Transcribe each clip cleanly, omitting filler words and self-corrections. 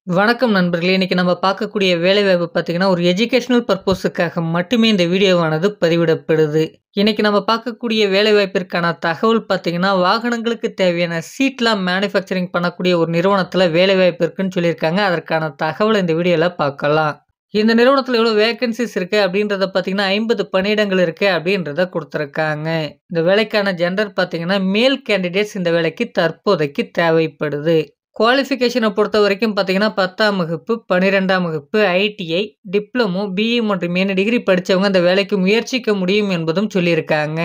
வணக்கம் நண்பர்களே! இன்னைக்கு நம்ம பார்க்கக்கூடிய வேலைவாய்ப்பு பார்த்தீங்கன்னா, ஒரு எஜுகேஷனல் பர்ப்போஸுக்காக மட்டுமே இந்த வீடியோவானது பதிவிடப்படுது. இன்னைக்கு நம்ம பார்க்கக்கூடிய வேலைவாய்ப்பிற்கான தகவல் பார்த்தீங்கன்னா, வாகனங்களுக்கு தேவையான சீட்லாம் மேனுஃபேக்சரிங் பண்ணக்கூடிய ஒரு நிறுவனத்தில வேலைவாய்ப்பு இருக்குன்னு சொல்லியிருக்காங்க. அதற்கான தகவல இந்த வீடியோல பார்க்கலாம். இந்த நிறுவனத்தில எவ்வளோ வேக்கன்ஸீஸ் இருக்கு அப்படின்றத பார்த்தீங்கன்னா, 50 பணியிடங்கள் இருக்கு அப்படின்றத குடுத்துருக்காங்க. இந்த வேலைக்கான ஜெண்டர் பார்த்தீங்கன்னா, மேல் கேண்டிடேட்ஸ் இந்த வேலைக்கு தற்போதைக்கு தேவைப்படுது. குவாலிஃபிகேஷன பொறுத்தவரைக்கும் பார்த்தீங்கன்னா, 10ஆம் வகுப்பு, 12ஆம் வகுப்பு, ஐடிஐ, டிப்ளமோ, பிஇ மற்றும் மேல் டிகிரி படிச்சவங்க இந்த வேலைக்கு முயற்சிக்க முடியும் என்பதும் சொல்லியிருக்காங்க.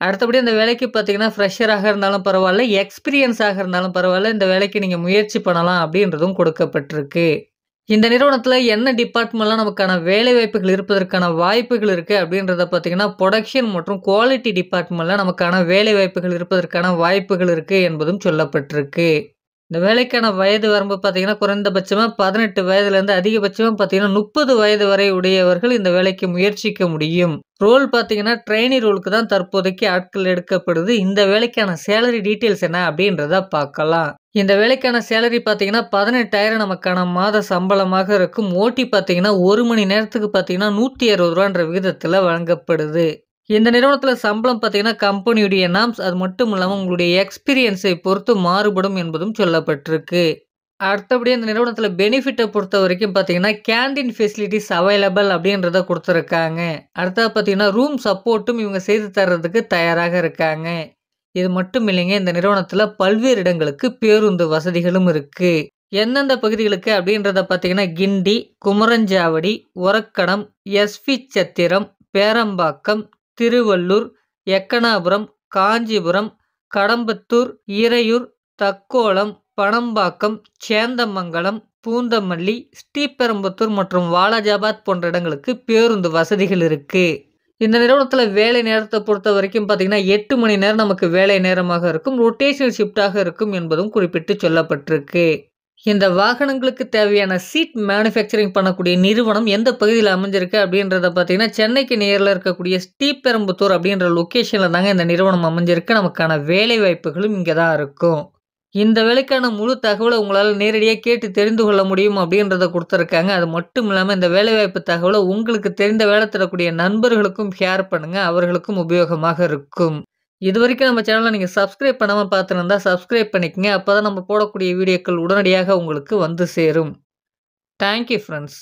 அடுத்தபடி இந்த வேலைக்கு பார்த்தீங்கன்னா, ஃப்ரெஷராக இருந்தாலும் பரவால்ல, எக்ஸ்பீரியன்ஸாக இருந்தாலும் பரவால்ல, இந்த வேலைக்கு நீங்க முயற்சி பண்ணலாம் அப்படின்றதும் கொடுக்கப்பட்டிருக்கு. இந்த நிறுவனத்தில என்ன டிபார்ட்மெண்ட்லாம் நமக்கான வேலைவாய்ப்புகள் இருப்பதற்கான வாய்ப்புகள் இருக்கு அப்படின்றத பார்த்தீங்கன்னா, புரொடக்ஷன் மற்றும் குவாலிட்டி டிபார்ட்மெண்ட்ல நமக்கான வேலைவாய்ப்புகள் இருப்பதற்கான வாய்ப்புகள் இருக்கு என்பதும் சொல்லப்பட்டிருக்கு. இந்த வேலைக்கான வயது வரம்பு பார்த்தீங்கன்னா, குறைந்தபட்சமா 18 வயதிலிருந்து அதிகபட்சமா பார்த்தீங்கன்னா, 30 வயது வரை உடையவர்கள் இந்த வேலைக்கு முயற்சிக்க முடியும். ரோல் பார்த்தீங்கன்னா, ட்ரெய்னி ரோலுக்கு தான் தற்போதைக்கு ஆட்கள் எடுக்கப்படுது. இந்த வேலைக்கான சேலரி டீட்டெயில்ஸ் என்ன அப்படின்றத பார்க்கலாம். இந்த வேலைக்கான சேலரி பார்த்தீங்கன்னா, 18,000 நமக்கான மாத சம்பளமாக இருக்கும். ஓடி பார்த்தீங்கன்னா, 1 மணி நேரத்துக்கு பார்த்தீங்கன்னா, ரூ. 160ன்ற விகிதத்தில வழங்கப்படுது. இந்த நிறுவனத்தில சம்பளம் பார்த்தீங்கன்னா, கம்பெனியுடைய நார்ம்ஸ் அது மட்டும் இல்லாம உங்களுடைய எக்ஸ்பீரியன்ஸை பொறுத்து மாறுபடும் என்பதும் சொல்லப்பட்டிருக்கு. அடுத்தபடியா இந்த நிறுவனத்தில பெனிஃபிட்ட பொறுத்தவரைக்கும் பார்த்தீங்கன்னா, கேன்டீன் ஃபெசிலிட்டீஸ் அவைலபிள் அப்படின்றத குடுத்துருக்காங்க. அடுத்தது பார்த்தீங்கன்னா, ரூம் சப்போர்ட்டும் இவங்க செய்து தர்றதுக்கு தயாராக இருக்காங்க. இது மட்டும் இல்லைங்க, இந்த நிறுவனத்தில பல்வேறு இடங்களுக்கு பேருந்து வசதிகளும் இருக்கு. எந்தெந்த பகுதிகளுக்கு அப்படின்றத பார்த்தீங்கன்னா, கிண்டி, குமரஞ்சாவடி, ஒரக்கடம், எஸ்வி சத்திரம், பேரம்பாக்கம், திருவள்ளூர், எக்கனாபுரம், காஞ்சிபுரம், கடம்பத்தூர், இரையூர், தக்கோலம், பனம்பாக்கம், சேந்தமங்கலம், பூந்தமல்லி, ஸ்ரீபெரும்புதூர் மற்றும் வாலாஜாபாத் போன்ற இடங்களுக்கு பேருந்து வசதிகள் இருக்கு. இந்த நிறுவனத்தில வேலை நேரத்த பொறுத்தவரைக்கும் பார்த்தீங்கன்னா, 8 மணி நேரம் நமக்கு வேலை நேரமாக இருக்கும். ரொட்டேஷனல் ஷிஃப்ட்டாக இருக்கும் என்பதும் குறிப்பிட்டு சொல்லப்பட்டிருக்கு. இந்த வாகனங்களுக்கு தேவையான சீட் மேனுஃபேக்சரிங் பண்ணக்கூடிய நிறுவனம் எந்த பகுதியில அமைஞ்சிருக்கு அப்படின்றத பார்த்தீங்கன்னா, சென்னைக்கு நியர்ல இருக்கக்கூடிய ஸ்ரீபெரும்புதூர் அப்படின்ற லொக்கேஷன்ல தாங்க இந்த நிறுவனம் அமைஞ்சிருக்கு. நமக்கான வேலை வாய்ப்புகளும் இங்க தான் இருக்கும். இந்த வேலைக்கான முழு தகவல உங்களால நேரடியா கேட்டு தெரிந்து கொள்ள முடியும் அப்படின்றத குடுத்துருக்காங்க. அது மட்டும் இல்லாம இந்த வேலைவாய்ப்பு தகவல உங்களுக்கு தெரிந்த வேலை தரக்கூடிய நண்பர்களுக்கும் ஷேர் பண்ணுங்க. அவர்களுக்கும் உபயோகமாக இருக்கும். இதுவரைக்கும் நம்ம சேனல நீங்க சப்ஸ்கிரைப் பண்ணாம பார்த்துருந்தா சப்ஸ்கிரைப் பண்ணிக்கங்க. அப்பதான் நம்ம போடக்கூடிய வீடியோக்கள் உடனடியாக உங்களுக்கு வந்து சேரும். Thank you friends.